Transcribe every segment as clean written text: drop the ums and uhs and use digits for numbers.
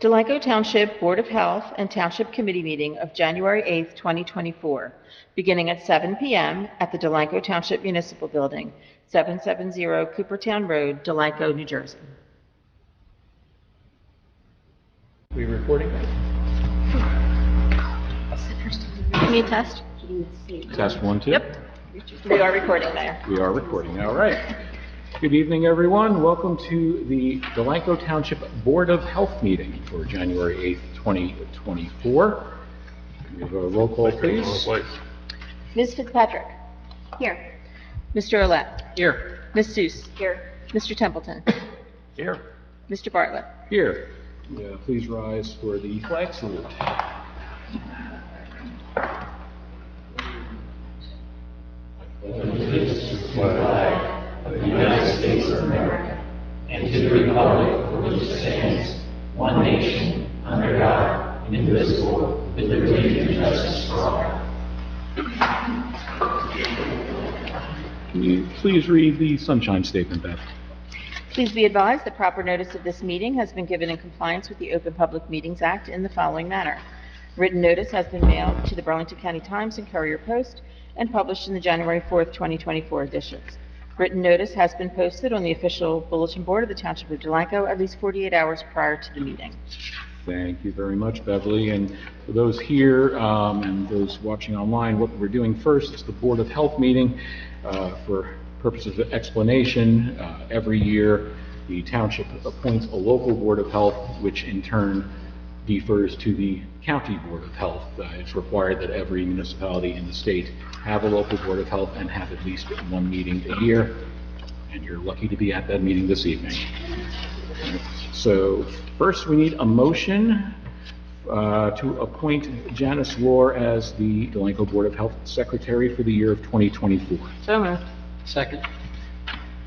Delanco Township Board of Health and Township Committee meeting of January 8th, 2024, beginning at 7 p.m. at the Delanco Township Municipal Building, 770 Coopertown Road, Delanco, New Jersey. Are we recording? Give me a test. Test 1, 2. Yep. We are recording, Mayor. We are recording. All right. Good evening, everyone. Welcome to the Delanco Township Board of Health meeting for January 8th, 2024. We have a roll call, please. Ms. Fitzpatrick. Here. Mr. Olet. Here. Ms. Seuss. Here. Mr. Templeton. Here. Mr. Bartlett. Here. Please rise for the flag salute. Allegiance to the flag of the United States of America and to the republic for which it stands, one nation, under God, indivisible, with liberty and justice for all. Can you please read the Sunshine Statement, Beth? Please be advised that proper notice of this meeting has been given in compliance with the Open Public Meetings Act in the following manner. Written notice has been mailed to the Burlington County Times and Courier Post and published in the January 4th, 2024 editions. Written notice has been posted on the official bulletin board of the Township of Delanco at least 48 hours prior to the meeting. Thank you very much, Beverly. And for those here and those watching online, what we're doing first is the Board of Health meeting. For purposes of explanation, every year the Township appoints a local Board of Health, which in turn defers to the County Board of Health. It's required that every municipality in the state have a local Board of Health and have at least one meeting a year. And you're lucky to be at that meeting this evening. So first we need a motion to appoint Janice Lohr as the Delanco Board of Health Secretary for the year of 2024. So moved. Second.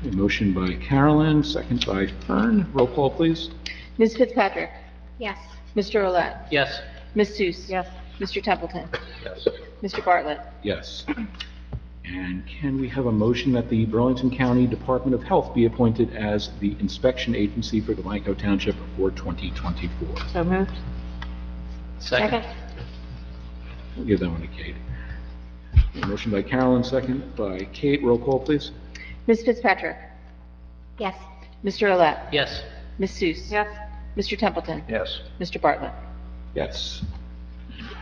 A motion by Carolyn, second by Fern. Roll call, please. Ms. Fitzpatrick. Yes. Mr. Olet. Yes. Ms. Seuss. Yes. Mr. Templeton. Yes. Mr. Bartlett. Yes. And can we have a motion that the Burlington County Department of Health be appointed as the inspection agency for Delanco Township for 2024? So moved. Second. We'll give that one to Kate. A motion by Carolyn, second by Kate. Roll call, please. Ms. Fitzpatrick. Yes. Mr. Olet. Yes. Ms. Seuss. Yes. Mr. Templeton. Yes. Mr. Bartlett. Yes.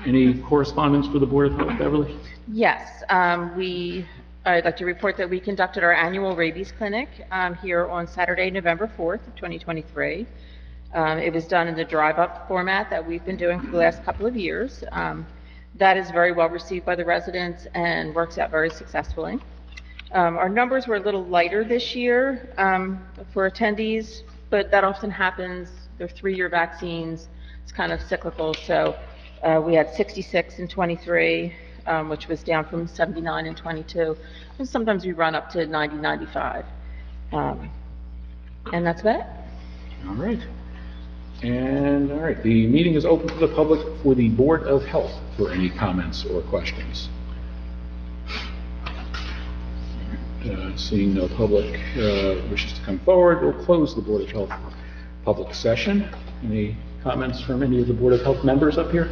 Any correspondence for the Board of Health, Beverly? Yes, I'd like to report that we conducted our annual rabies clinic here on Saturday, November 4th, 2023. It was done in the drive-up format that we've been doing for the last couple of years. That is very well received by the residents and works out very successfully. Our numbers were a little lighter this year for attendees, but that often happens. They're 3-year vaccines. It's kind of cyclical. So we had 66 in 23, which was down from 79 in 22. And sometimes we run up to 90, 95. And that's about it. All right. And all right, the meeting is open to the public for the Board of Health for any comments or questions. Seeing no public wishes to come forward, we'll close the Board of Health public session. Any comments from any of the Board of Health members up here?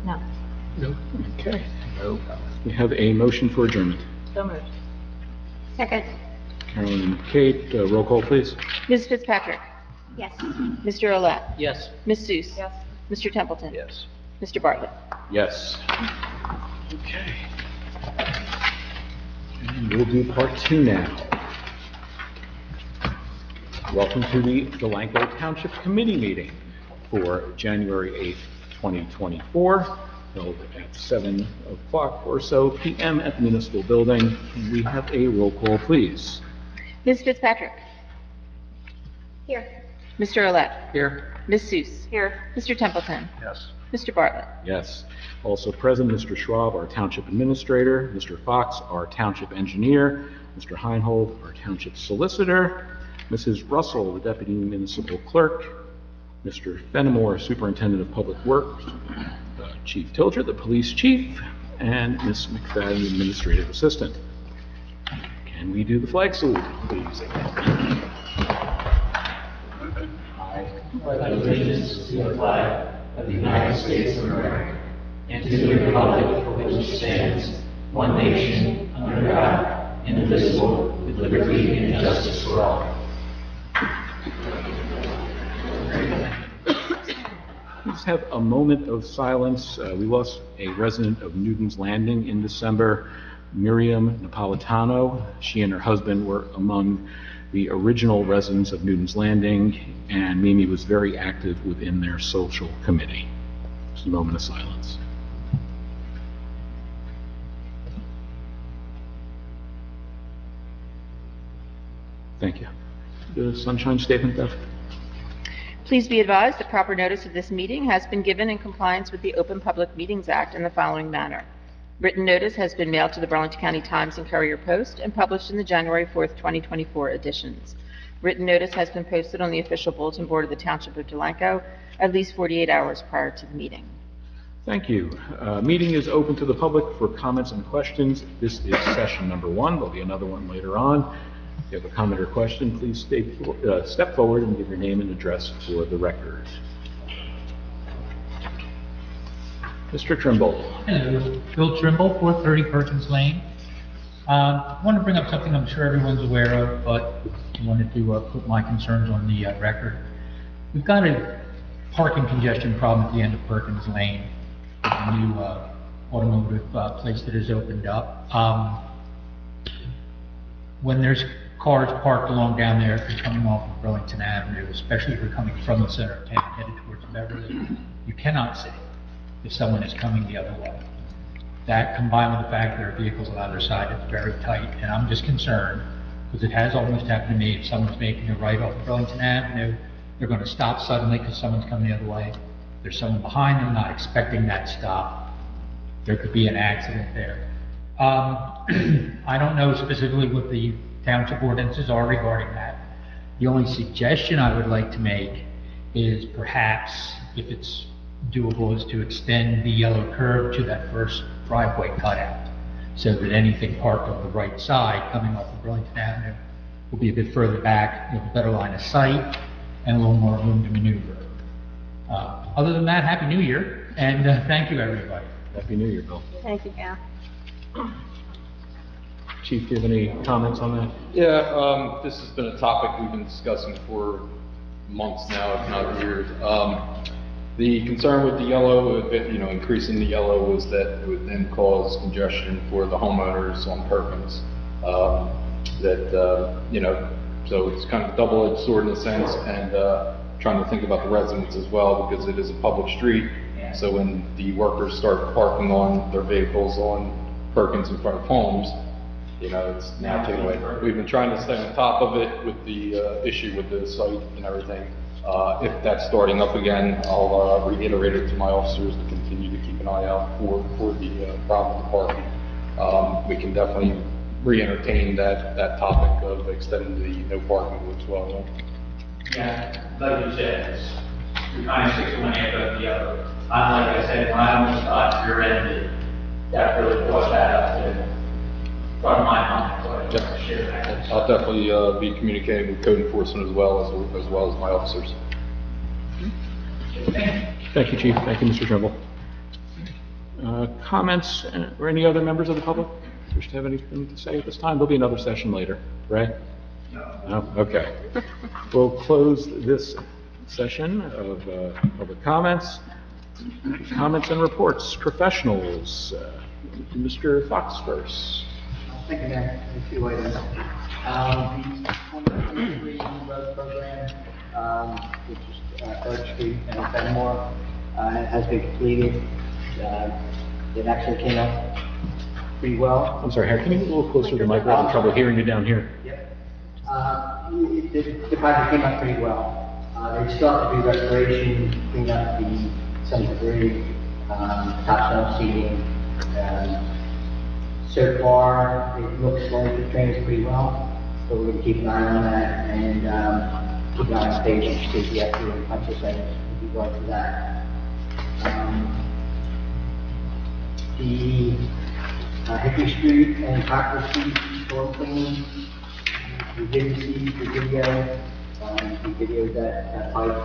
No. No. Okay. No. We have a motion for adjournment. So moved. Second. Carolyn and Kate, roll call, please. Ms. Fitzpatrick. Yes. Mr. Olet. Yes. Ms. Seuss. Yes. Mr. Templeton. Yes. Mr. Bartlett. Yes. Okay. And we'll do part 2 now. Welcome to the Delanco Township Committee meeting for January 8th, 2024, held at 7 o'clock or so p.m. at the Municipal Building. We have a roll call, please. Ms. Fitzpatrick. Here. Mr. Olet. Here. Ms. Seuss. Here. Mr. Templeton. Yes. Mr. Bartlett. Yes. Also present, Mr. Schwab, our Township Administrator, Mr. Fox, our Township Engineer, Mr. Heinhold, our Township Solicitor, Mrs. Russell, the Deputy Municipal Clerk, Mr. Fenimore, Superintendent of Public Works, Chief Tilger, the Police Chief, and Ms. McFadden, the Administrative Assistant. Can we do the flag salute, please? I pledge allegiance to the flag of the United States of America and to the republic for which it stands, one nation, under God, indivisible, with liberty and justice for all. Let's have a moment of silence. We lost a resident of Newton's Landing in December, Miriam Napolitano. She and her husband were among the original residents of Newton's Landing, and Mimi was very active within their social committee. Just a moment of silence. Thank you. The sunshine statement, Beth? Please be advised that proper notice of this meeting has been given in compliance with the Open Public Meetings Act in the following manner. Written notice has been mailed to the Burlington County Times and Courier Post and published in the January 4th, 2024 editions. Written notice has been posted on the official bulletin board of the Township of Delanco at least 48 hours prior to the meeting. Thank you. Meeting is open to the public for comments and questions. This is session number 1. There'll be another one later on. If you have a comment or question, please step forward and give your name and address for the record. Mr. Trimble. Hello, Bill Trimble, 430 Perkins Lane. I want to bring up something I'm sure everyone's aware of, but I wanted to put my concerns on the record. We've got a parking congestion problem at the end of Perkins Lane, with a new automotive place that has opened up. When there's cars parked along down there, if you're coming off of Burlington Avenue, especially if you're coming from the center of town headed towards Beverly, you cannot see if someone is coming the other way. That combined with the fact there are vehicles on either side, it's very tight, and I'm just concerned, because it has almost happened to me, if someone's making a right off of Burlington Avenue, they're going to stop suddenly because someone's coming the other way. There's someone behind them not expecting that stop. There could be an accident there. I don't know specifically what the township ordinances are regarding that. The only suggestion I would like to make is perhaps, if it's doable, is to extend the yellow curb to that first driveway cutout, so that anything parked on the right side coming off of Burlington Avenue will be a bit further back, with a better line of sight and a little more room to maneuver. Other than that, Happy New Year, and thank you, everybody. Happy New Year, Bill. Thank you, Gal. Chief, do you have any comments on that? Yeah, this has been a topic we've been discussing for months now, if not years. The concern with the yellow, increasing the yellow, was that it would then cause congestion for the homeowners on Perkins. So it's kind of a double-edged sword in a sense, and trying to think about the residents as well, because it is a public street. So when the workers start parking on their vehicles on Perkins in front of homes, it's now taken away. We've been trying to stay on top of it with the issue with the site and everything. If that's starting up again, I'll reiterate it to my officers to continue to keep an eye out for the problem with parking. We can definitely re-entertain that topic of extending the no parking as well. Yeah, like you said, you're kind of 6 one after the other. Like I said, when I almost got rear-ended, that really brought that up to front of my mind, so I just want to share that. I'll definitely be communicating with code enforcement as well as my officers. Thank you, Chief. Thank you, Mr. Trimble. Comments or any other members of the public wish to have anything to say at this time? There'll be another session later, right? No? Okay. We'll close this session of public comments. Comments and reports. Professionals. Mr. Fox first. Thank you, Mayor. A few items. The 2023 road program, which is 3rd Street and Fenimore, has been completed. It actually came out pretty well. I'm sorry, Harry, can you get a little closer to the mic? We're having trouble hearing you down here. Yep. The project came out pretty well. They started to do restoration, clean up some debris, top shelf seating. So far, it looks like it drains pretty well, so we're going to keep an eye on that and keep an eye on patients, see if we have to do any punch list items with regard to that. The Hickory Street and Cockrell Street storm cleaning, we did receive the video. We videoed that pipe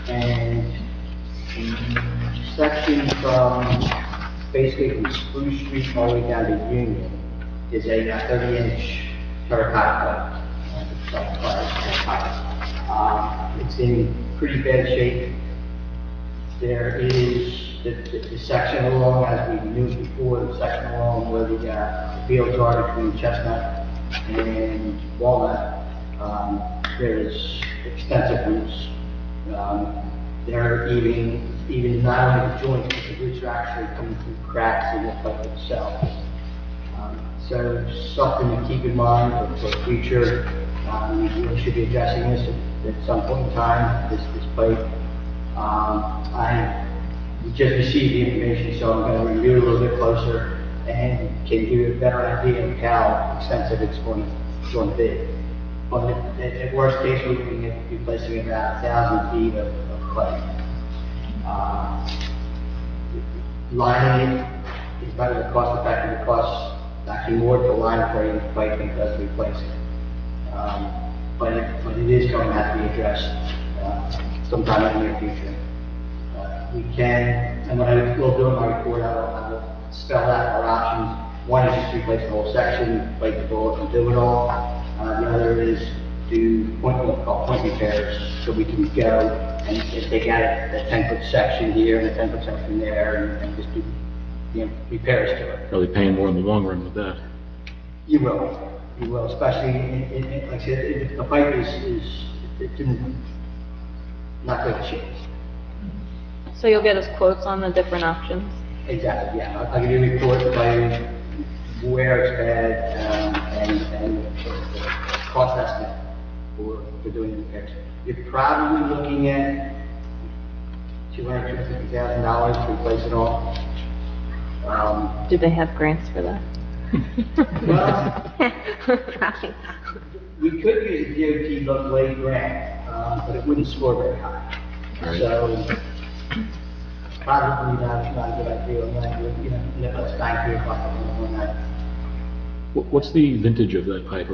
And the section from, basically from Spruce Street all the way down to Union is a 30-inch terracotta pipe. It's in pretty bad shape. There is the section along, as we knew before, the section along where the fields are between Chestnut and Walnut. There's extensive roots. They're even not only the joints, but the roots are actually coming through cracks in the pipe itself. So something to keep in mind for the future. We really should be addressing this at some point in time, this pipe. I just received the information, so I'm going to review it a little bit closer and can give you a better idea of how extensive it's going to be. But at worst case, we're looking at replacing about 1,000 feet of pipe. Lining it is not really cost effective. It costs actually more to line for a pipe than it does to replace it. But it is going to have to be addressed sometime in the near future. We can, and what I will do in my report, I will spell out our options. One is just to replace the whole section, bite the bullet and do it all. The other is to what we call point repairs, so we can go and take out a 10-foot section here and a 10-foot section there and just do repairs to it. Probably paying more in the long run with that. You will, especially like I said, if the pipe it's in not good shape. So you'll get us quotes on the different options? Exactly, yeah. I'll give you a report, tell you where it's bad, and the cost estimate for doing the repairs. You're probably looking at $250,000 to replace it all. Do they have grants for that? Well, we could use a DOT low-grade grant, but it wouldn't score very high. Right. So probably not a good idea on that. Let's bang for your buck on that. What's the vintage of that pipe?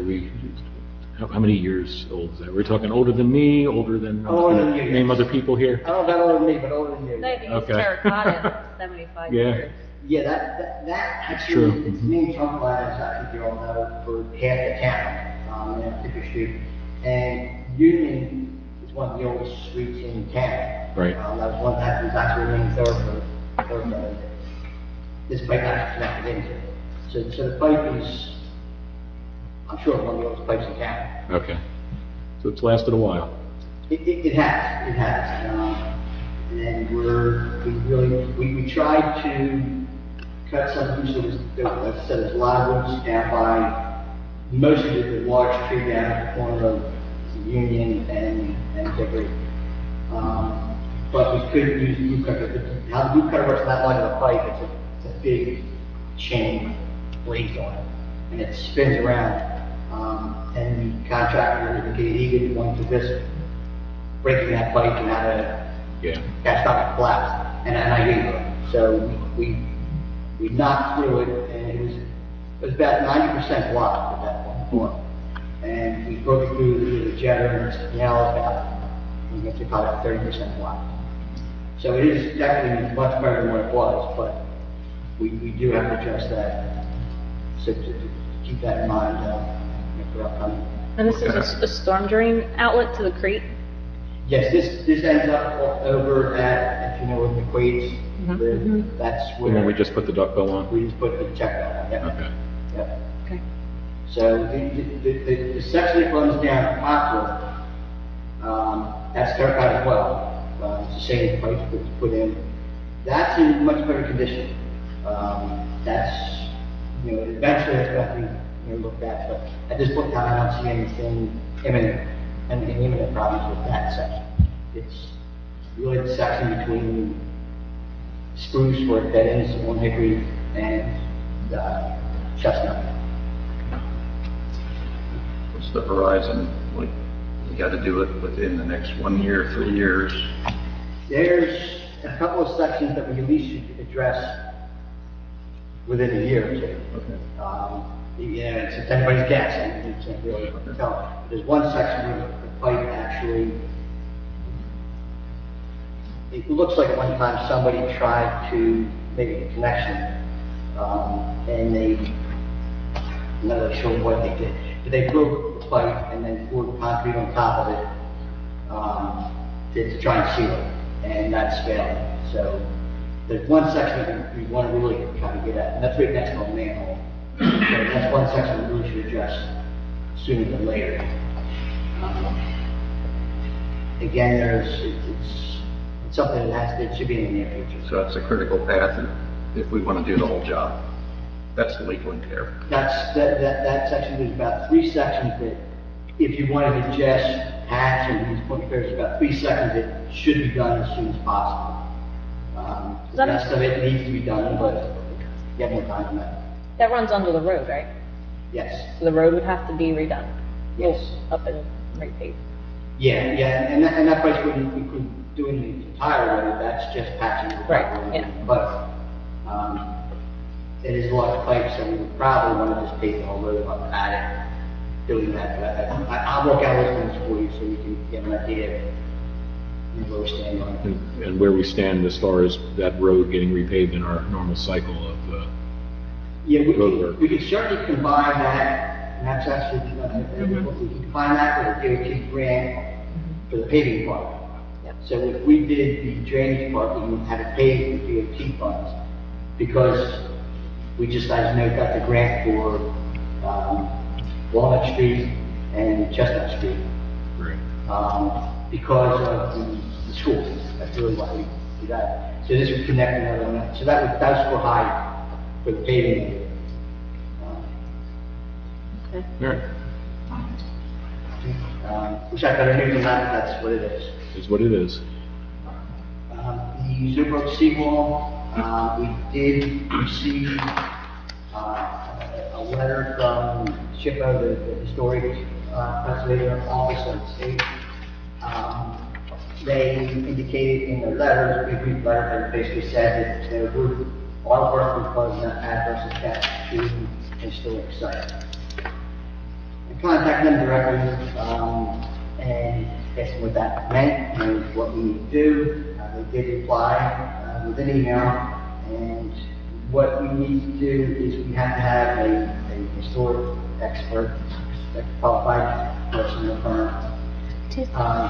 How many years old is that? We're talking older than me, older than, Older than you, name yes. other people here? I don't know about older than me, but older than you. No, I think it's Okay. terracotta, it's 75 Yeah. years. Yeah, that actually, True. it's named trunk line, as I think you all know, for half the town, in Ticker Street. And Union is one of the oldest streets in town. Right. That was one that was actually named thoroughfare. This pipe actually connected into it. So the pipe is, I'm sure, one of the oldest pipes in town. Okay. So it's lasted a while. It has. And we tried to cut some loose, like I said, there's a lot of roots down by most of the large tree down at the corner of Union and Hickory. But we couldn't use the boot cutter. How the boot cutter works, not like a pipe, it's a big chain blades on it, and it spins around. And the contractor, he wanted to risk breaking that pipe and have a Yeah. catastrophic collapse, and I gave it. So we knocked through it, and it was about 90% blocked at that point. And we broke it through the jetter, and it's now about 30% blocked. So it is definitely much better than what it was, but we do have to address that. So to keep that in mind for upcoming. And this is a storm drain outlet to the creek? Yes, this ends up over at, if you know where McQuaid's, that's The where. one we just put the duck bill on? We just put the check on, yeah. Okay. Yeah. Okay. So the section that runs down Poplar, that's terracotta as well. It's the same pipe that was put in. That's in much better condition. That's, eventually it's going to be looked at, but at this point in time, I don't see anything imminent problems with that section. It's really the section between Spruce, where it dead ends on Hickory, and Chestnut. What's the horizon? Like, you got to do it within the next 1 year, 3 years? There's a couple of sections that we at least should address within a year or two. Okay. It's anybody's guess, and you can't really tell. There's one section where the pipe actually it looks like at one time somebody tried to make a connection, and I'm not really sure what they did, but they broke the pipe and then poured concrete on top of it, to try and seal it, and that's failing. So there's one section that we want to really try to get at, and that's right next to a manhole. So that's one section we really should address sooner than later. Again, it's something it should be in the near future. So that's a critical path if we want to do the whole job. That's the legal care. That section, there's about 3 sections that, if you wanted to just patch and these point repairs, about 3 sections that should be done as soon as possible. The rest of it needs to be done, but you have more time than that. That runs under the road, right? Yes. So the road would have to be redone. Yes. Up and repaved. Yeah, and that place wouldn't include doing the entire road, that's just patching the Right, road. yeah. But, it is a large pipe, so we would probably want to just pave the whole road up at it, doing that. But I'll work out those things for you so you can get an idea of where we stand on it. And where we stand as far as that road getting repaved in our normal cycle of, Yeah, road work. we could certainly combine that, and that's actually, we can combine that with a DOT grant for the paving part. Yep. So if we did the drainage part, we would have it paved with DOT funds, because we just, as you know, got the grant for, Walnut Street and Chestnut Street, because of the school. That's really why we did that. So this would connect another one, so that would score high for the paving. all right, Wish I had better news than that, but that's what it is. is what it is. The Zubrook seawall, we did receive, a letter from SHPO, the historic, preservation office of the state. They indicated in their letter, a brief letter, they basically said that their group, all work because of adverse effects to historic site. I contacted them directly, and asked them what that meant and what we need to do. They did reply with an email, and what we need to do is we have to have a historic expert, a qualified person in the firm,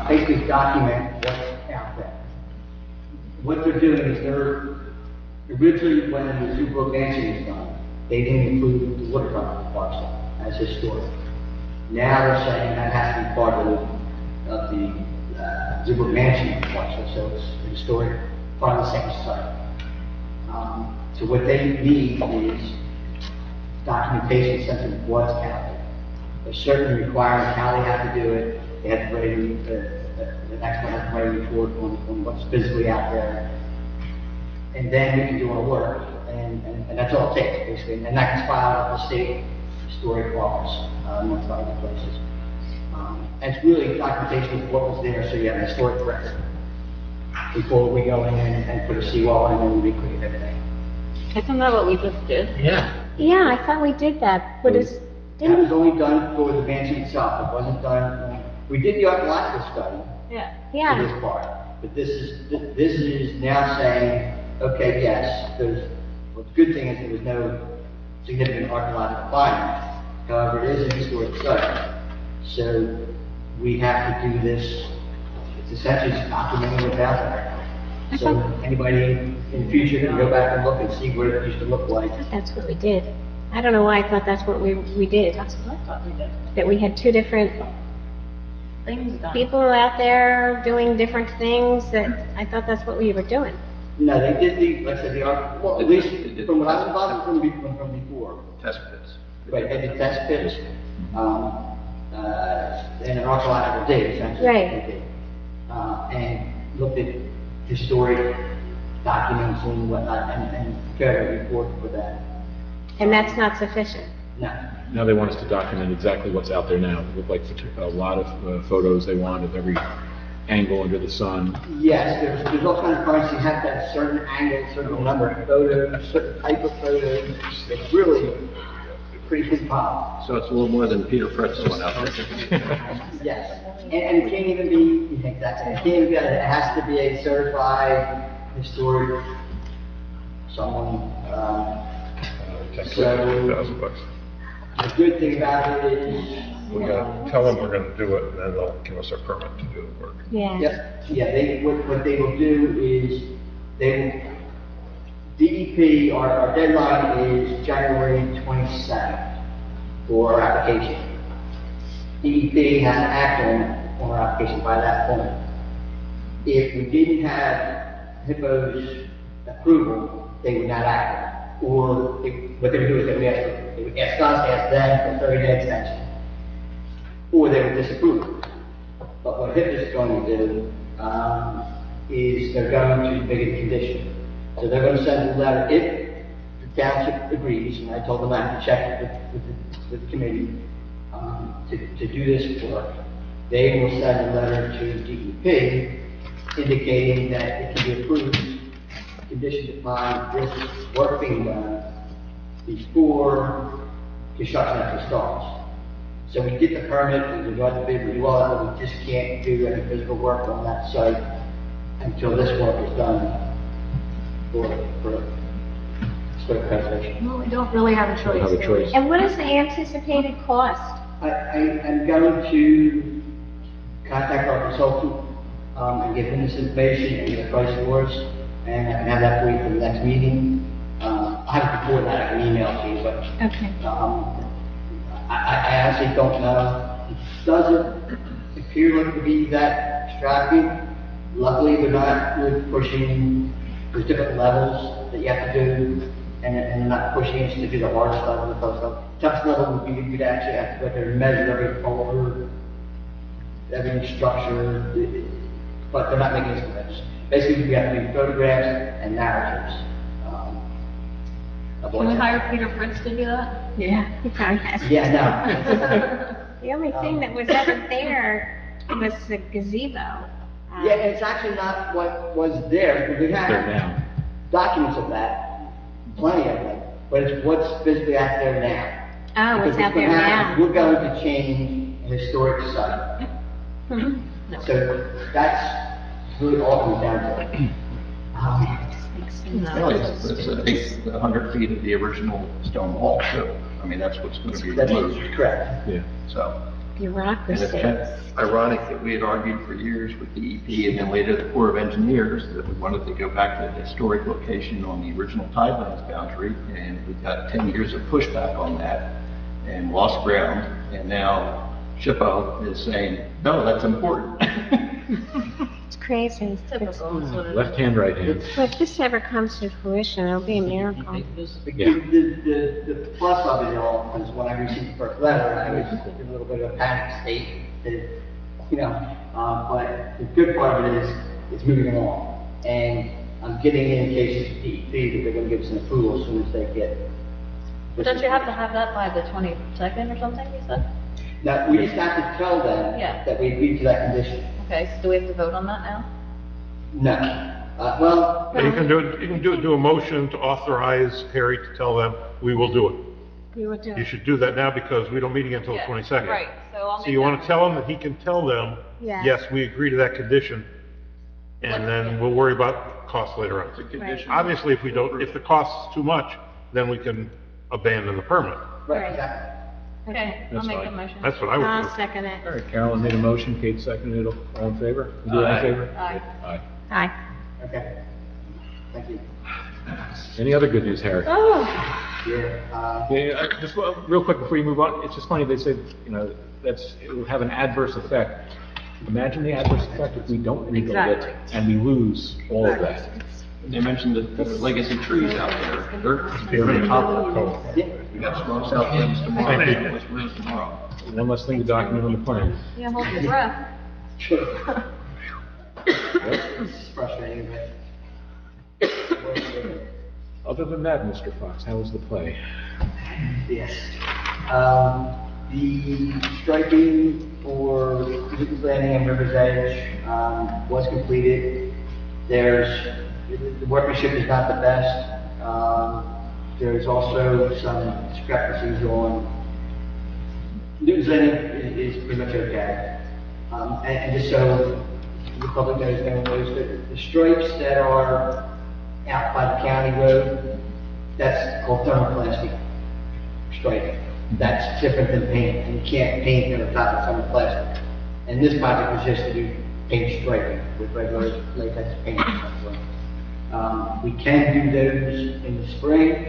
basically document what's out there. What they're doing is originally when the Zubrook Mansion was done, they didn't include the waterfront parcel as historic. Now they're saying that has to be part of the Zubrook Mansion parcel, so it's a historic part of the same site. So what they need is documentation sense of what's counted. There's certain requirements, how they have to do it. They have to write the next one has to write a report on what's physically out there. And then we can do our work, and that's all it takes, basically. And that gets filed with the state historic office, amongst other places. And it's really documentation of what was there, so you have a historic record before we go in and put a seawall in and recreate everything. Isn't that what we just did? Yeah. Yeah, I thought we did that, but it's, That was only done for the mansion itself, it wasn't done, we did the archaeological study Yeah. for yeah, this part, but this is now saying, okay, yes, well, the good thing is there was no significant archaeological findings. However, it is a historic site, so we have to do this, it's essentially just documenting what's out there. So anybody in the future can go back and look and see what it used to look like. that's what we did. I don't know why I thought that's what we did. That's what I thought we did. That we had 2 different Things done. people out there doing different things, that I thought that's what we were doing. No, they did like I said, well, at least from what I was involved from before. Test pits. Right, they did test pits, and an archaeological dig, essentially. Right. They did. And looked at historic documents and whatnot, and prepared a report for that. And that's not sufficient. No. Now they want us to document exactly what's out there now, with like a lot of photos they want of every angle under the sun. Yes, there's all kinds of prices, you have to have a certain angle, certain number of photos, certain type of photos. It's really a pretty big problem. So it's a little more than Peter Pretzel went out there. Yes. And it can't even be, exactly, it can't even be, it has to be a certified historic someone, so, $2,000. the good thing about it is. We gotta tell them we're gonna do it, and then they'll give us a permit to do the work. Yeah. Yep, yeah, what they will do is, DEP, our deadline is January 27th for our application. DEP has to act on our application by that point. If we didn't have HIPPO's approval, they would not act on it. Or what they would do is they would ask us, ask them for 30-day extension. Or they would disapprove it. But what HIPPO is going to do is they're going to make it a condition. So they're going to send a letter, if the township agrees, and I told them I have to check with the committee to do this work, they will send a letter to DEP indicating that it can be approved, conditioned upon this work being done before construction actually starts. So we get the permit, we got the bid, we do all that, but we just can't do any physical work on that site until this work is done for historic preservation. Well, we don't really have a choice. Don't have a do we? choice. And what is the anticipated cost? I'm going to contact our consultant, and give him this information and get a price for us, and I can have that for you for the next meeting. I'll have it before that, I can email to you, but, Okay. I honestly don't know. It doesn't appear like to be that extravagant. Luckily, they're not really pushing, there's different levels that you have to do, and they're not pushing us to do the hardest level, the toughest level would be, you'd actually have to go there and measure every boulder, every structure, but they're not making estimates. Basically, we have to do photographs and narratives. Can we hire Peter Fritz to do that? Yeah. He probably has. Yeah, no. The only thing that was ever there was the gazebo. Yeah, and it's actually not what was there, because we There have now. documents of that, plenty of them, but it's what's physically out there now. Oh, it's Because out there gonna happen, now. we're going to change a historic site. So that's really all it comes down to. Really, it's 100 feet of the original stone wall, too. I mean, that's what's going to be That's removed. correct. Yeah. So, and Bureaucracy. it's kind of ironic that we had argued for years with DEP and then later the Corps of Engineers that we wanted to go back to the historic location on the original tidelands boundary, and we got 10 years of pushback on that and lost ground, and now SHPO is saying, no, that's important. It's crazy. Typical, is what it is. Left hand, right hand. But if this ever comes to fruition, it'll be a miracle. Yeah. The plus of it all is when I received the first letter, I was in a little bit of a panic state, that, but the good part of it is, it's moving along. And I'm getting indications from DEP that they're gonna give us an approval as soon as they get. But don't you have to have that by the 22nd or something, you said? Now, we just have to tell them Yeah. that we agreed to that condition. Okay, so do we have to vote on that now? No, well, You can do a motion to authorize Harry to tell them, we will do it. We will do You it. should do that now because we don't meet again until the Yeah, 22nd. Right, so I'll So make you want that- to tell him that he can tell them, Yes. yes, we agree to that condition, and then we'll worry about costs later on. Condition. Obviously, if the cost is too much, then we can abandon the permit. right, exactly. Okay, I'll That's make fine. the motion. That's what I would I'll do. second it. All right, Carolyn made a motion, Kate seconded it, all in favor? You do all in favor? Aye. Aye. Aye. Okay. Thank you. Any other good news, Harry? Oh, Yeah, Yeah, just real quick before you move on, it's just funny, they said, it will have an adverse effect. Imagine the adverse effect if we don't rebuild it Exactly. and we lose all of that. They mentioned the legacy trees out there. They're really top. We got storm south winds tomorrow, west winds tomorrow. One less thing to document on the plan. Yeah, hold your breath. sure. It's frustrating, but. Other than that, Mr. Fox, how was the play? Yes. The striping for Lucas Landing and River's Edge, was completed. The workmanship is not the best. There's also some discrepancies on, Lucas Landing is pretty much okay. And just so the public knows that the stripes that are out by the county road, that's called thermoplastic striping. That's different than paint, and you can't paint on top of thermoplastic. And this project was just to do paint striping with regular latex paint or something. We can do those in the spring,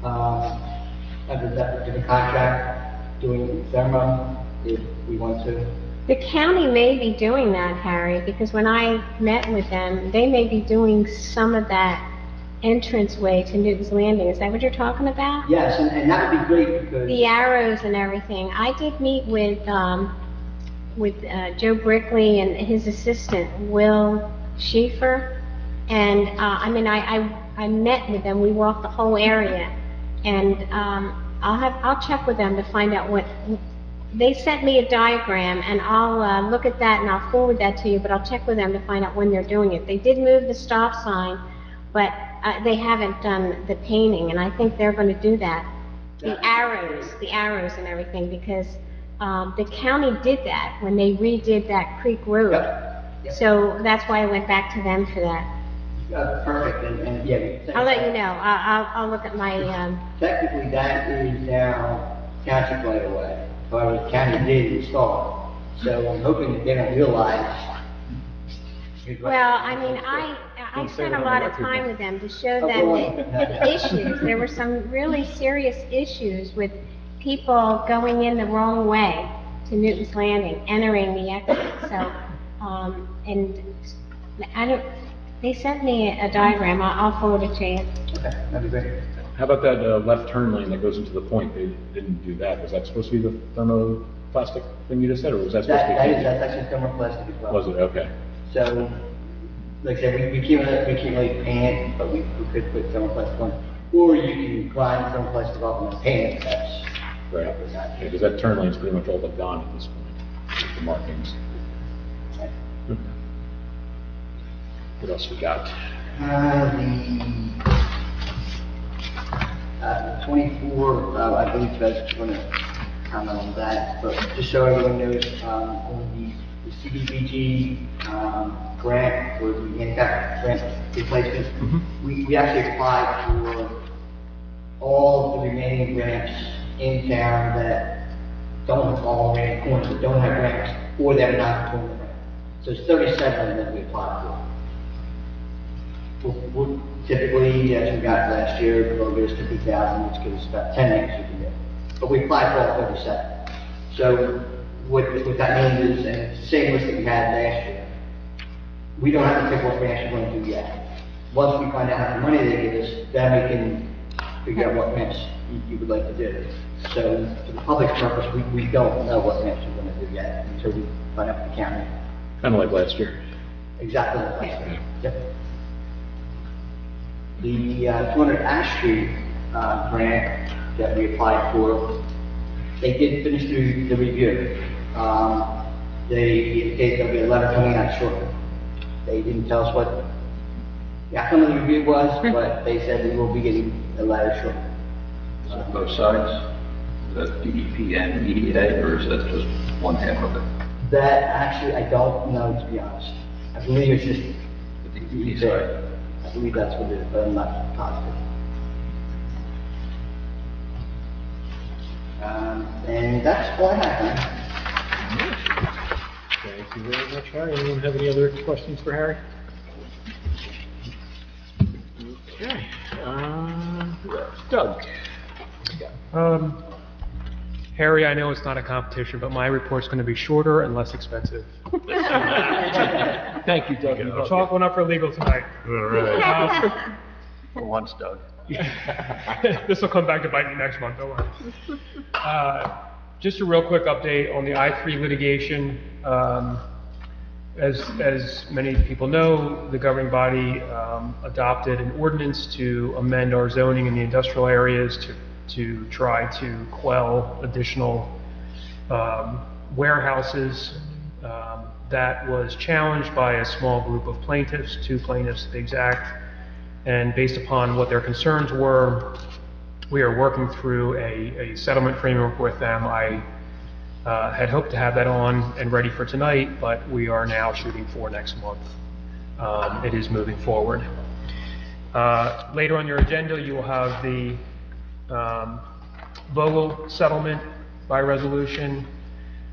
under the contract, doing thermo if we want to. The county may be doing that, Harry, because when I met with them, they may be doing some of that entranceway to Newton's Landing. Is that what you're talking about? Yes, and that would be great because. The arrows and everything. I did meet with Joe Brickley and his assistant, Will Schaefer. And, I met with them. We walked the whole area. And, I'll check with them to find out what, they sent me a diagram, and I'll, look at that and I'll forward that to you, but I'll check with them to find out when they're doing it. They did move the stop sign, but, they haven't done the painting, and I think they're gonna do that. The arrows and everything, because, the county did that when they redid that Creek Road. Yep. So that's why I went back to them for that. Perfect, and yeah. I'll let you know. I'll look at my, Technically, that is now township right away. However, the county did install it. So I'm hoping that they don't realize. well, I spent a lot of time with them to show them the issues. There were some really serious issues with people going in the wrong way to Newton's Landing, entering the exit. So, they sent me a diagram. I'll forward it to you. Okay, that'd be great. How about that left turn lane that goes into the point? They didn't do that. Was that supposed to be the thermoplastic thing you just said, or was that supposed to be? That's actually thermoplastic as well. Was it? Okay. So, like I said, we can't really paint it, but we could put thermoplastic on. Or you can grind thermoplastic off and paint it. That's Right. Yeah, because that turn lane's pretty much all but gone at this point, with the markings. Okay. What else we got? The 24, I believe that's going to comment on that, but just so everyone knows, on the CDBG grant for the handicap ramp replacement, we actually applied for all the remaining ramps in town that don't fall in corners, that don't have ramps, or that are not corner ramp. So it's 37 that we applied for. We'll typically, as we got last year, we'll give us 50,000, which gives us about 10 extra to do. But we applied for all 37. So what that means is, and it's the same list that we had last year, we don't have to pick what ramps we're going to do yet. Once we find out how much money they give us, then we can figure out what ramps you would like to do. So for the public's purpose, we don't know what ramps we're going to do yet until we find out the county. Kind of like last year. Exactly like last year. Yep. The 200 Ash Street grant that we applied for, they did finish the review. There'll be a letter coming out shortly. They didn't tell us what the outcome of the review was, but they said we will be getting a letter shortly. On both sides? Is that DEP and EDA, or is that just one half of it? That actually, I don't know, to be honest. I believe it's just The DEP side? I believe that's what it is, but I'm not positive. And that's all I have, Thank you very much, Harry. Anyone have any other questions for Harry? Okay. Doug? Harry, I know it's not a competition, but my report's going to be shorter and less expensive. Thank you, Doug. Chalk one up for legal tonight. All right. For once, Doug. This will come back to bite me next month, don't worry. Just a real quick update on the I-3 litigation. As many people know, the governing body adopted an ordinance to amend our zoning in the industrial areas to try to quell additional warehouses. That was challenged by a small group of plaintiffs, 2 plaintiffs to be exact, and based upon what their concerns were, we are working through a settlement framework with them. I Had hoped to have that on and ready for tonight, but we are now shooting for next month. It is moving forward. Later on your agenda, you will have the Vogel settlement by resolution.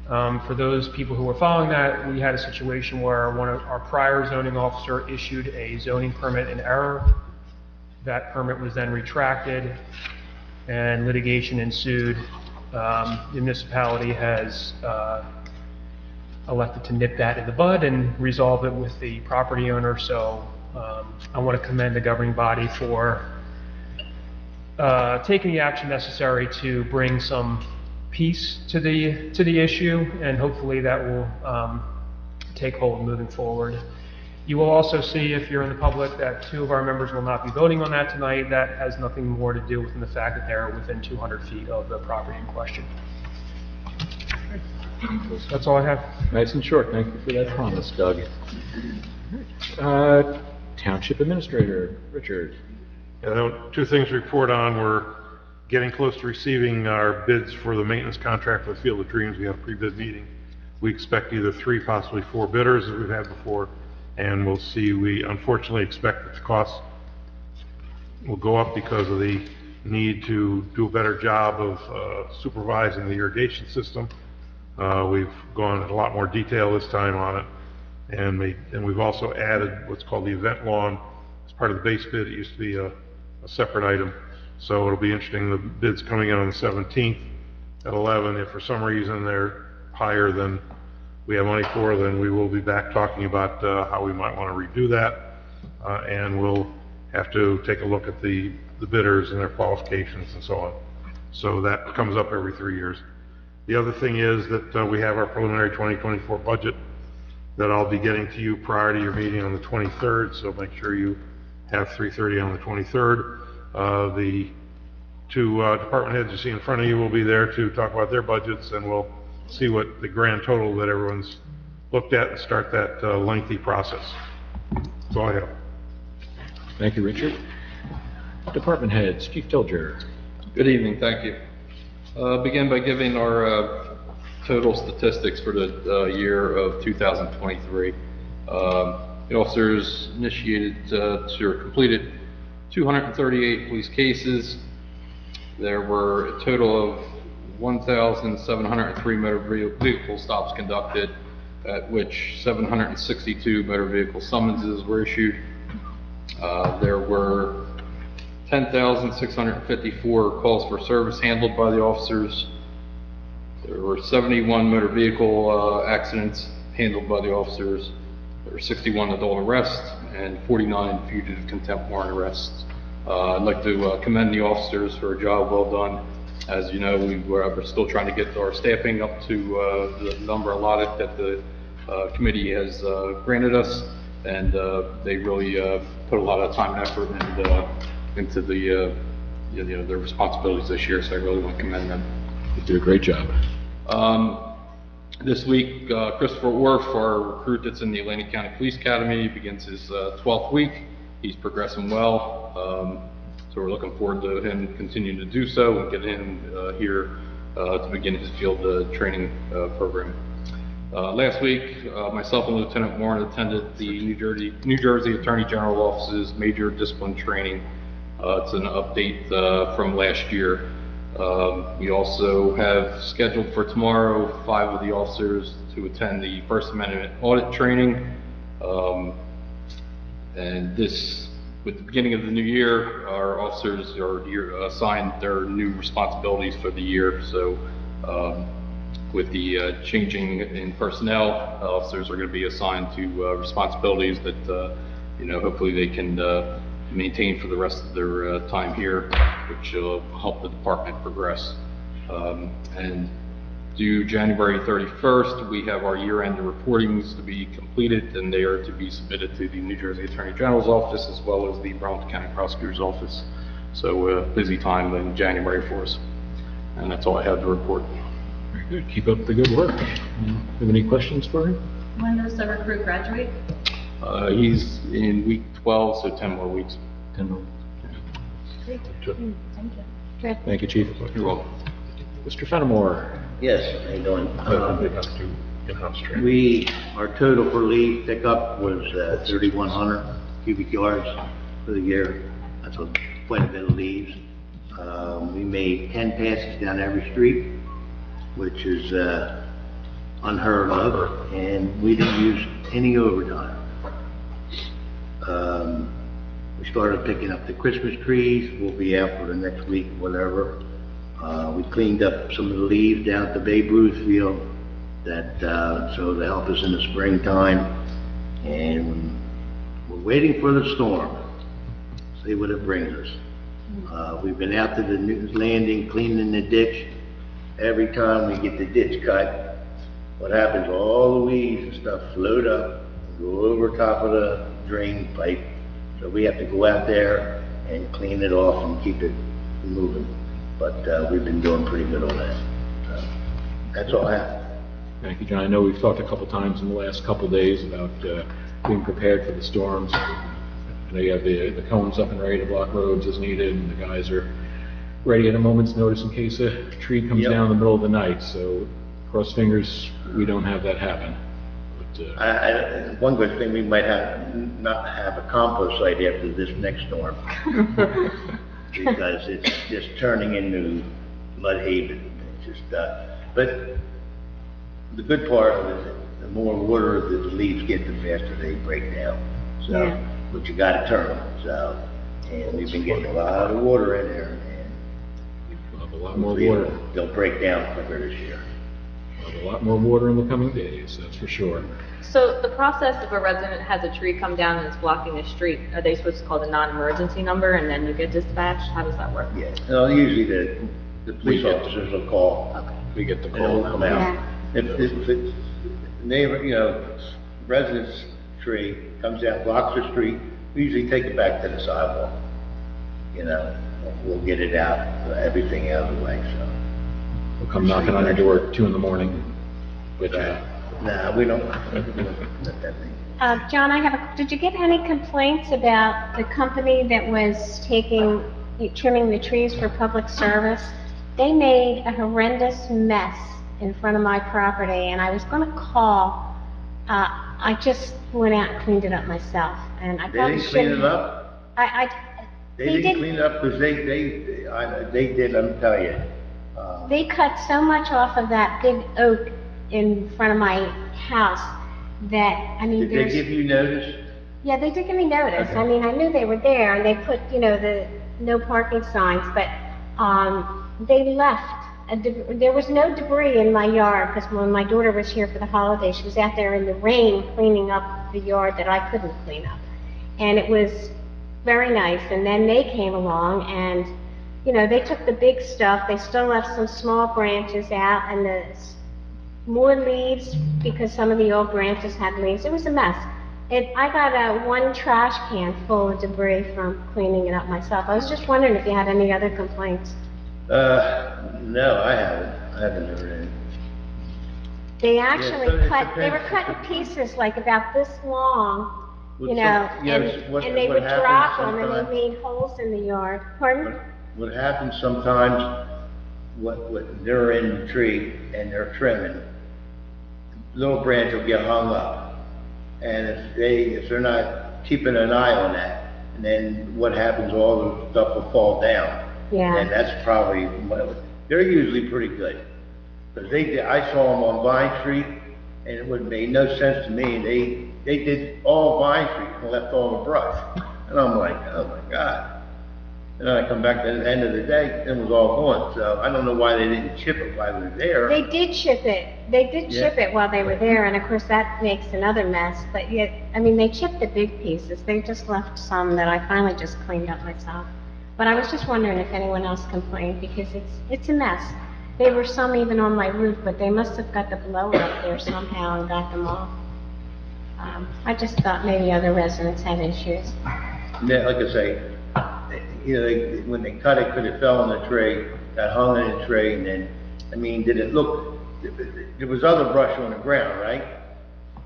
For those people who were following that, we had a situation where one of our prior zoning officer issued a zoning permit in error. That permit was then retracted and litigation ensued. The municipality has elected to nip that in the bud and resolve it with the property owner. So I want to commend the governing body for taking the action necessary to bring some peace to the issue, and hopefully that will take hold moving forward. You will also see, if you're in the public, that 2 of our members will not be voting on that tonight. That has nothing more to do with the fact that they're within 200 feet of the property in question. That's all I have. Nice and short. Thank you for that promise, Doug. Township Administrator, Richard. Yeah, 2 things to report on. We're getting close to receiving our bids for the maintenance contract for the Field of Dreams. We have a pre-bid meeting. We expect either 3, possibly 4 bidders as we've had before, and we'll see. We unfortunately expect that the costs will go up because of the need to do a better job of supervising the irrigation system. We've gone into a lot more detail this time on it, and we've also added what's called the event lawn as part of the base bid. It used to be a separate item, so it'll be interesting. The bid's coming in on the 17th at 11. If for some reason they're higher than we have money for, then we will be back talking about how we might want to redo that, and we'll have to take a look at the bidders and their qualifications and so on. So that comes up every 3 years. The other thing is that we have our preliminary 2024 budget that I'll be getting to you prior to your meeting on the 23rd, so make sure you have 3:30 on the 23rd. The 2 department heads you see in front of you will be there to talk about their budgets, and we'll see what the grand total that everyone's looked at and start that lengthy process. That's all I have. Thank you, Richard. Department heads, Chief Tilger. Good evening, thank you. Begin by giving our total statistics for the year of 2023. The officers initiated or completed 238 police cases. There were a total of 1,703 motor vehicle stops conducted, at which 762 motor vehicle summonses were issued. There were 10,654 calls for service handled by the officers. There were 71 motor vehicle accidents handled by the officers. There were 61 adult arrests and 49 fugitive contempt warrant arrests. I'd like to commend the officers for a job well done. As you know, we're still trying to get our staffing up to the number allotted that the committee has granted us, and they really put a lot of time and effort into their responsibilities this year, so I really want to commend them. You did a great job. This week, Christopher Orff, our recruit that's in the Atlantic County Police Academy, begins his 12th week. He's progressing well, so we're looking forward to him continuing to do so and get him here to begin his field training program. Last week, myself and Lieutenant Warren attended the New Jersey Attorney General Office's major discipline training. It's an update from last year. We also have scheduled for tomorrow 5 of the officers to attend the First Amendment audit training. And this, with the beginning of the new year, our officers are assigned their new responsibilities for the year. So with the changing in personnel, officers are going to be assigned to responsibilities that, hopefully they can maintain for the rest of their time here, which will help the department progress. And due January 31st, we have our year-end reportings to be completed, and they are to be submitted to the New Jersey Attorney General's office as well as the Burlington County Prosecutor's office. So busy time in January for us. And that's all I have to report. Very good. Keep up the good work. Have any questions for him? When does the recruit graduate? He's in week 12, so 10 more weeks. 10 more. Thank you. Thank you, Chief. You're welcome. Mr. Fenimore, Yes, how you doing? In-house training. Our total for leaf pickup was 3,100 cubic yards for the year. That's quite a bit of leaves. We made 10 passes down every street, which is unheard of, and we didn't use any overtime. We started picking up the Christmas trees. We'll be out for the next week, whatever. We cleaned up some of the leaves down at the Babe Ruth field so to help us in the springtime. And we're waiting for the storm, see what it brings us. We've been out to the new landing, cleaning the ditch. Every time we get the ditch cut, what happens, all the weeds and stuff float up, go over top of the drain pipe. So we have to go out there and clean it off and keep it moving. But we've been doing pretty good on that. So that's all I have. Thank you, John. I know we've talked a couple times in the last couple days about being prepared for the storms. I know you have the cones up and ready to block roads as needed, and the guys are ready at a moment's notice in case a tree comes down in the middle of the night. So cross fingers we don't have that happen. But, one good thing, we might not have a compost site after this next storm. Because it's just turning into mud haven. It's just, but the good part of it is the more water that the leaves get, the faster they break down. So, but you gotta turn them. So, and we've been getting a lot of water in there, and we'll have a lot more water. They'll break down quicker this year. We'll have a lot more water in the coming days, that's for sure. So the process, if a resident has a tree come down and it's blocking a street, are they supposed to call the non-emergency number and then you get dispatched? How does that work? Yeah, no, usually the police officers will call. Okay. We get the And call. they'll come out. If it's neighbor, resident's tree comes out, blocks the street, we usually take it back to the sidewalk. We'll get it out, everything out of the way, so. We'll come knocking on your door at 2 in the morning. But, Nah, we don't. John, did you get any complaints about the company that was trimming the trees for public service? They made a horrendous mess in front of my property, and I was gonna call. I just went out and cleaned it up myself, and I They probably didn't clean shouldn't. it up? They didn't did- clean it up because they did, let me tell you. They cut so much off of that big oak in front of my house that, I mean, Did they there's... give you notice? Yeah, they did give me notice. Okay. I mean, I knew they were there, and they put, the no parking signs, but, they left. There was no debris in my yard, because when my daughter was here for the holiday, she was out there in the rain cleaning up the yard that I couldn't clean up. And it was very nice, and then they came along, and, they took the big stuff, they still left some small branches out, and more leaves, because some of the old branches had leaves. It was a mess. I got one trash can full of debris from cleaning it up myself. I was just wondering if you had any other complaints. No, I haven't heard any. They actually so it they were depends. cut in pieces like about this long, Well, and what they would happens drop them, and sometimes- they made holes in the yard. Pardon? What happens sometimes, what they're in the tree and they're trimming, little branch will get hung up. And if they're not keeping an eye on that, and then what happens, all the stuff will fall down. Yeah. And that's probably, they're usually pretty good. Because I saw them on Vine Street, and it would make no sense to me, and they did all Vine Street and left all the brush. And I'm like, oh my God. And then I come back to the end of the day, it was all gone. So I don't know why they didn't chip it while we were there. They did chip it. They did chip it while they were there, and of course that makes another mess. But yet, I mean, they chipped the big pieces. They just left some that I finally just cleaned up myself. But I was just wondering if anyone else complained, because it's a mess. There were some even on my roof, but they must have got the blower up there somehow and got them off. I just thought maybe other residents had issues. Yeah, like I say, when they cut it, could have fell on the tray, got hung in the tray, and then, I mean, did it look, there was other brush on the ground, right?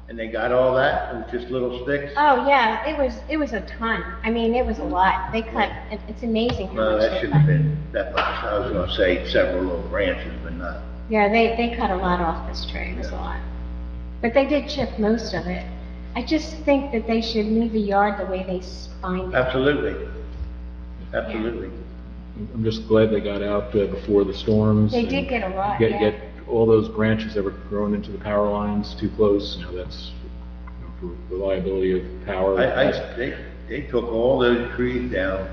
And they got all that, it was just little sticks? Oh, yeah, it was a ton. I mean, it was a lot. They cut, it's amazing how No, much that they shouldn't have cut. been that much. I was gonna say several little branches, but not Yeah, they cut a lot off this tree, it was a lot. But they did chip most of it. I just think that they should leave the yard the way they spined it. Absolutely. Absolutely. I'm just glad they got out before the storms. They and did get a lot, Get, yeah. get all those branches that were growing into the power lines too close, that's, for reliability of power. They took all those trees down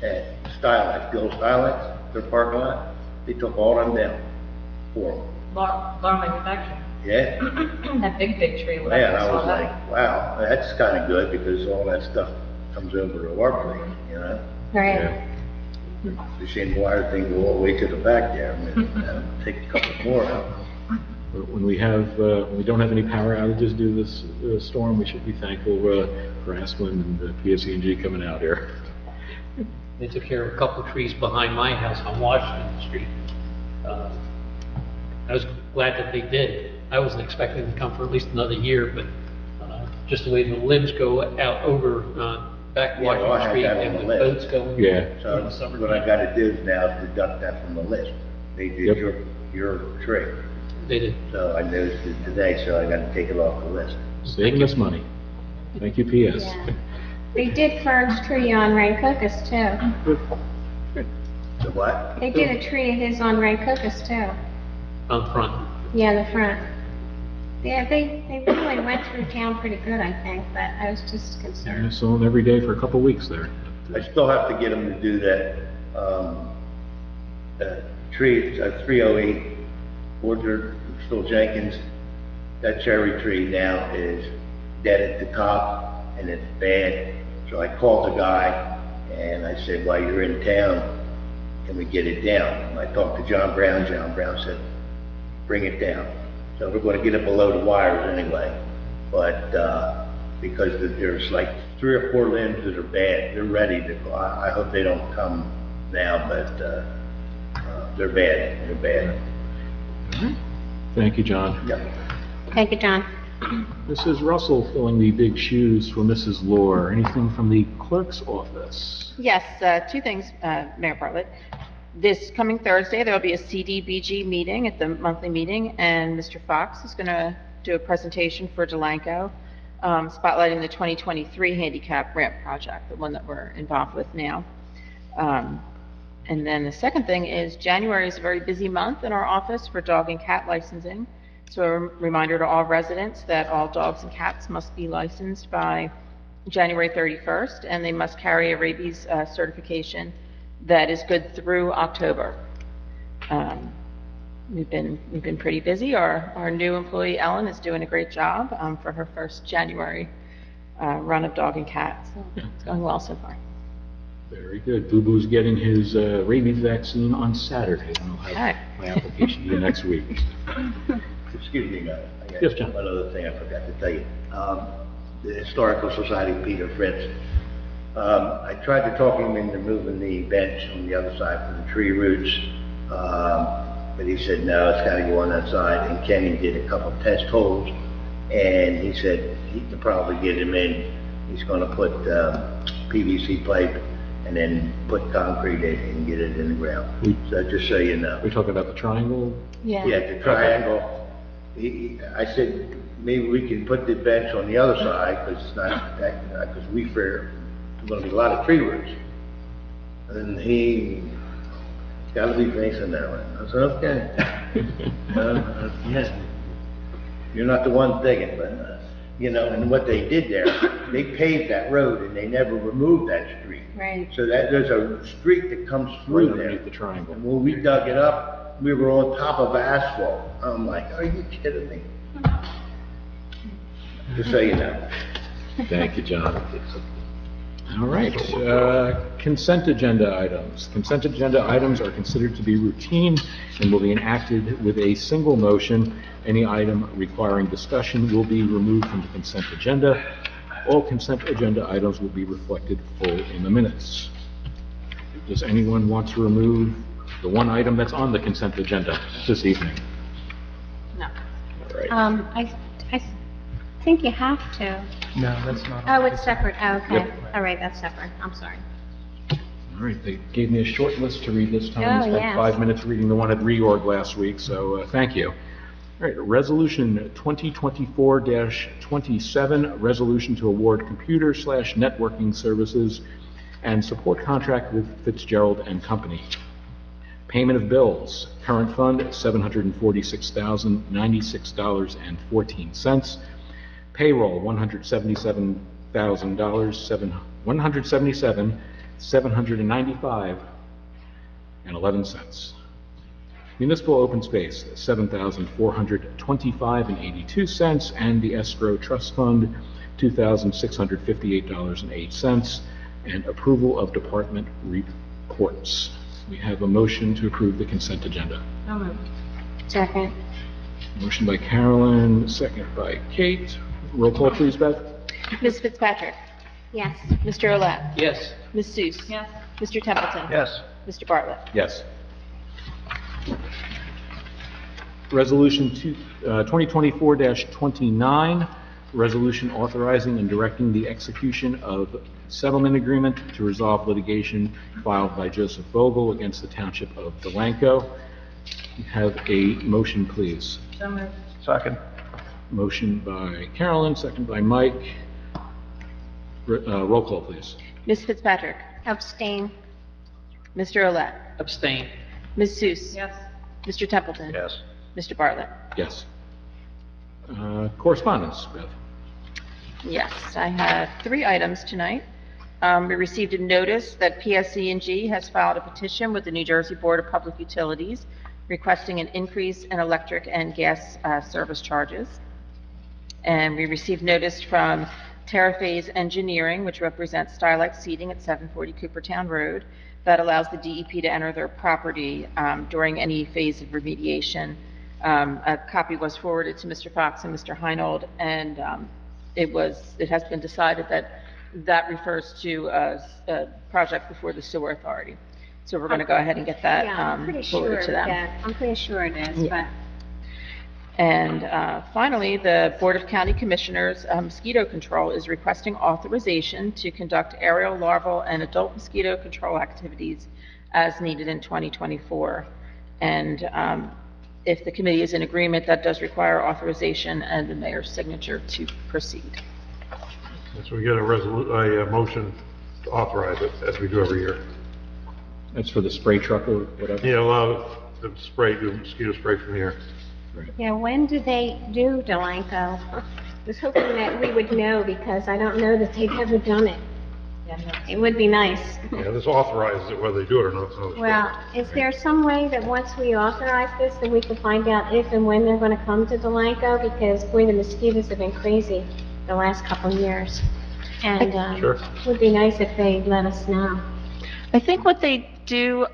at Stylex, the old Stylex, their parking lot. They took all of them down for them. Bar manufacturing. Yeah. That big tree. Man, I was like, wow, that's kind of good because all that stuff comes over to our place, Right. Yeah. The same wire thing go all the way to the back there. I mean, take a couple more out. When we don't have any power outages due to this storm, we should be thankful for Asplin and PSE&G coming out here. They took care of a couple of trees behind my house on Washington Street. I was glad that they did. I wasn't expecting them to come for at least another year, but just the way the limbs go out over back Yeah, well, I Washington had Street that on and the the list. boats going. Yeah. in the So summer. what I gotta do now is deduct that from the list. They did Yep. your tree. They did. So I noticed it today, so I gotta take it off the list. Saving us money. Thank you, PS. Yeah. They did Fern's tree on Rancocas too. So what? They did a tree of his on Rancocas too. On front. Yeah, the front. Yeah, they really went through town pretty good, I think, but I was just I concerned. saw them every day for a couple of weeks there. I still have to get them to do that, tree, 308 Orchard, still Jenkins. That cherry tree now is dead at the top and it's bad. So I called the guy and I said, while you're in town, can we get it down? And I talked to John Brown. John Brown said, bring it down. So we're gonna get it below the wires anyway. But, because there's like 3 or 4 limbs that are bad, they're ready to go. I hope they don't come now, but, they're bad, Thank you, John. Yeah. Thank you, John. Mrs. Russell filling the big shoes for Mrs. Lohr. Anything from the clerk's office? Yes, 2 things, Mayor Bartlett. This coming Thursday, there will be a CDBG meeting at the monthly meeting, and Mr. Fox is going to do a presentation for Delanco, spotlighting the 2023 handicap ramp project, the one that we're involved with now. And then the second thing is January is a very busy month in our office for dog and cat licensing. So a reminder to all residents that all dogs and cats must be licensed by January 31st, and they must carry a rabies certification that is good through October. We've been pretty busy. Our new employee Ellen is doing a great job for her first January run of dog and cat. So it's going well so far. Very good. Boo Boo's getting his rabies vaccine on Saturday, and I'll have my application due next week. Excuse me, guys. I got Yes, John. one other thing I forgot to tell you. The Historical Society, Peter Fritz, I tried to talk him into moving the bench on the other side for the tree roots, but he said, no, it's gotta go on that side, and Kenny did a couple test holes, and he said he could probably get him in. He's gonna put PVC pipe and then put concrete in and get it in the ground. So just so you know. We're talking about the triangle? Yeah, the triangle. I said, maybe we can put the bench on the other side, because it's not that, because we fear there's gonna be a lot of tree roots. And he, gotta be facing that way. I said, okay. Yeah. You're not the one thinking, but, and what they did there, they paved that road and they never removed that street. Right. So that, there's a street that comes through there. Underneath the triangle. And when we dug it up, we were on top of asphalt. I'm like, are you kidding me? Just so you know. Thank you, John. All right, consent agenda items. Consent agenda items are considered to be routine and will be enacted with a single motion. Any item requiring discussion will be removed from the consent agenda. All consent agenda items will be reflected full in the minutes. Does anyone want to remove the one item that's on the consent agenda this evening? No. All right. I think you have to. No, that's not. Oh, it's separate. Oh, okay. Yep. All right, that's separate. I'm sorry. All All right, they gave me a short list to read this time. I Oh, spent yes. 5 minutes reading the one at reorg last week, so thank you. All right, Resolution 2024-27, resolution to award computer/networking services and support contract with Fitzgerald and Company. Payment of bills, current fund, $746,096.14. Payroll, $177,795.11. Municipal open space, $7,425.82, and the escrow trust fund, $2,658.08, and approval of department reports. We have a motion to approve the consent agenda. So moved. Second. Motion by Carolyn, second by Kate. Roll call, please, Beth. Ms. Fitzpatrick? Yes. Mr. Olet? Yes. Ms. Seuss? Yes. Mr. Templeton? Yes. Mr. Bartlett? Yes. Resolution 2024-29, resolution authorizing and directing the execution of settlement agreement to resolve litigation filed by Joseph Vogel against the Township of Delanco. Have a motion, please. So moved. Second. Motion by Carolyn, second by Mike. Roll call, please. Ms. Fitzpatrick? Abstain. Mr. Olet? Abstain. Ms. Seuss? Yes. Mr. Templeton? Yes. Mr. Bartlett? Yes. Correspondence, Beth. Yes, I have 3 items tonight. We received a notice that PSE&G has filed a petition with the New Jersey Board of Public Utilities requesting an increase in electric and gas service charges. And we received notice from Terraphase Engineering, which represents Stylex Seating at 740 Coopertown Road, that allows the DEP to enter their property during any phase of remediation. A copy was forwarded to Mr. Fox and Mr. Heinold, and it has been decided that that refers to a project before the sewer authority. So we're going to go ahead and get that Yeah, I'm pretty forwarded sure to them. I'm pretty sure it is, but. And finally, the Board of County Commissioners Mosquito Control is requesting authorization to conduct aerial, larval, and adult mosquito control activities as needed in 2024. And if the committee is in agreement, that does require authorization and the mayor's signature to proceed. So we get a motion to authorize it, as we do every year. That's for the spray truck or whatever? Yeah, allow the mosquito spray from here. Yeah, when do they do Delanco? I was hoping that we would know because I don't know that they've ever done it. It would be nice. Yeah, this authorizes it, whether they do it or not. It's another story. Well, is there some way that once we authorize this, that we can find out if and when they're going to come to Delanco? Because, boy, the mosquitoes have been crazy the last couple of years. And Sure. it would be nice if they let us know. I think what they do,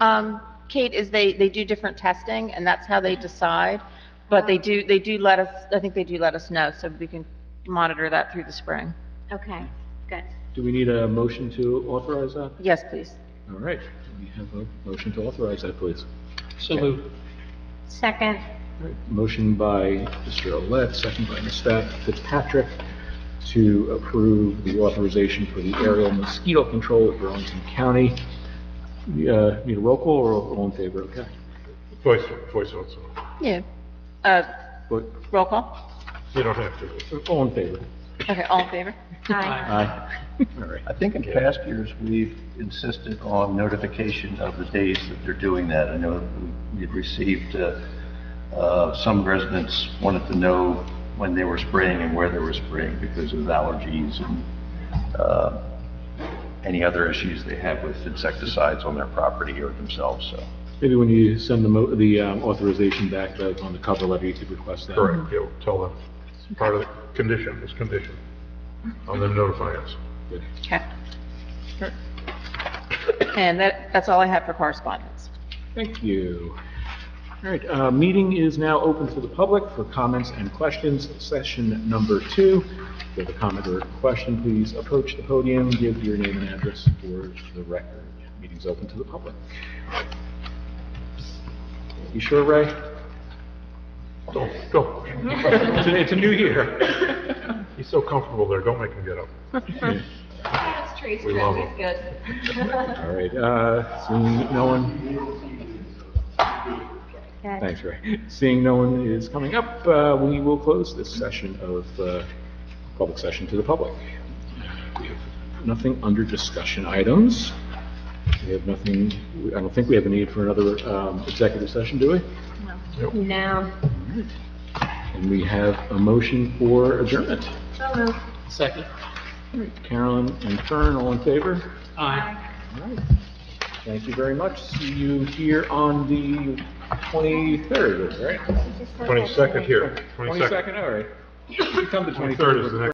Kate, is they do different testing, and that's how they decide. But they do let us, I think they do let us know, so we can monitor that through the spring. Okay, good. Do we need a motion to authorize that? Yes, please. All right, we have a motion to authorize that, please. So moved. Second. All right, motion by Mr. Olet, second by Ms. Fitzpatrick, to approve the authorization for the aerial mosquito control at Burlington County. Need a roll call or all in favor? Okay. Voice vote, so Yeah. But Roll call? you don't have to. all in favor? Okay, all in favor? Aye. Aye. All right. I think in past years, we've insisted on notification of the days that they're doing that. I know we've received, some residents wanted to know when they were spraying and where they were spraying because of allergies and any other issues they have with insecticides on their property or themselves, so. Maybe when you send the authorization back on the cover letter, you could request that. Correct, yeah, we'll tell them. It's part of the condition, this condition, on them notifying us. Good. Okay. Sure. And that's all I have for correspondence. Thank you. All right, meeting is now open to the public for comments and questions. Session number 2. If you have a comment or a question, please approach the podium, give your name and address for the record. Meeting's open to the public. You sure, Ray? Go. It's a new year. He's so comfortable there, don't make him get up. That's Trace, We love he's him. good. All right, seeing no one, thanks, Ray. Seeing no one is coming up, we will close this session of public session to the public. We have nothing under discussion items. We have nothing, I don't think we have a need for another executive session, do we? No. And we have a motion for adjournment. So moved. Second. Carolyn and Fern, all in favor? Aye. All right. Thank you very much. See you here on the 23rd, right? 22nd here. 22nd, all right. Come to 23rd is the next